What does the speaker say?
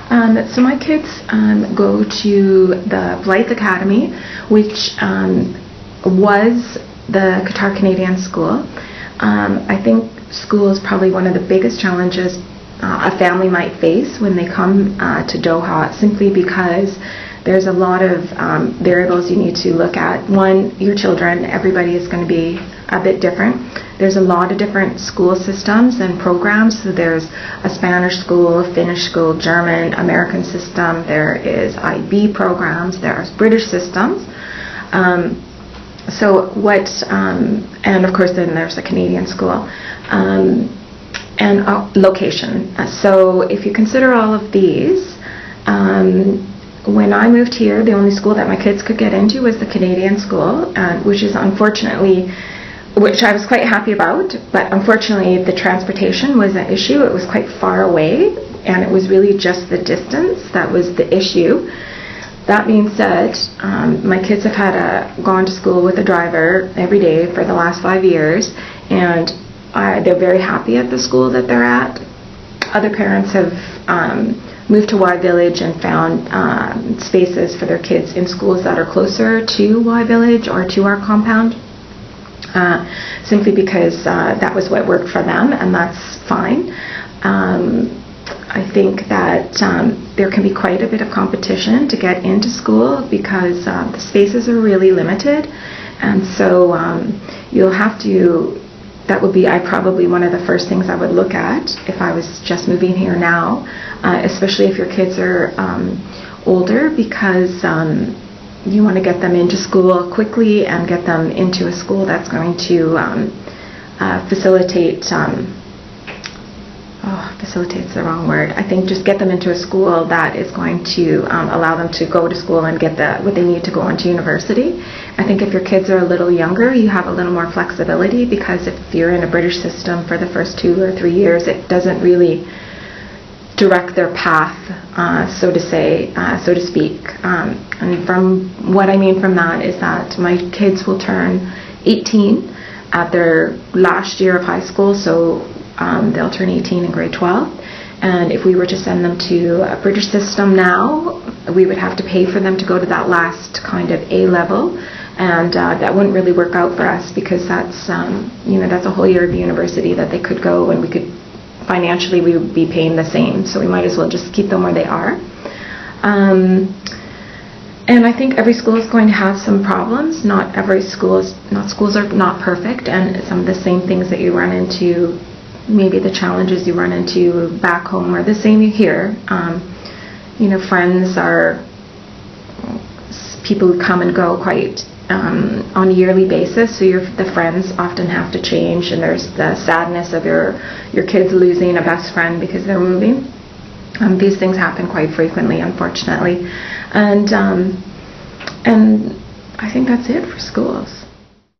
So my kids go to the Blythe Academy, which was the Qatar Canadian school. I think school is probably one of the biggest challenges a family might face when they come to Doha, simply because there's a lot of variables you need to look at. One, your children, everybody is going to be a bit different. There's a lot of different school systems and programs. So there's a Spanish school, Finnish school, German, American system. There is IB programs. There's British systems. And of course then there's a Canadian school. And location. So if you consider all of these, when I moved here, the only school that my kids could get into was the Canadian school, which is unfortunately, which I was quite happy about, but unfortunately the transportation was an issue. It was quite far away, and it was really just the distance that was the issue. That being said, my kids have gone to school with a driver every day for the last 5 years, and they're very happy at the school that they're at. Other parents have moved to Y Village and found spaces for their kids in schools that are closer to Y Village or to our compound, simply because that was what worked for them, and that's fine. I think that there can be quite a bit of competition to get into school because the spaces are really limited, and so you'll have to. That would be probably one of the first things I would look at if I was just moving here now, especially if your kids are older, because you want to get them into school quickly and get them into a school that's going to facilitate. Facilitate's the wrong word. I think just get them into a school that is going to allow them to go to school and get what they need to go into university. I think if your kids are a little younger, you have a little more flexibility, because if you're in a British system for the first 2 or 3 years, it doesn't really direct their path, so to speak. And from what I mean from that is that my kids will turn 18 at their last year of high school, so they'll turn 18 in grade 12. And if we were to send them to a British system now, we would have to pay for them to go to that last kind of A level, and that wouldn't really work out for us, because that's that's a whole year of university that they could go, and we could financially we would be paying the same, so we might as well just keep them where they are. And I think every school is going to have some problems. Schools are not perfect, and some of the same things that you run into, maybe the challenges you run into back home are the same here. Friends are people who come and go quite on a yearly basis, so the friends often have to change, and there's the sadness of your kids losing a best friend because they're moving. These things happen quite frequently, unfortunately, and I think that's it for schools.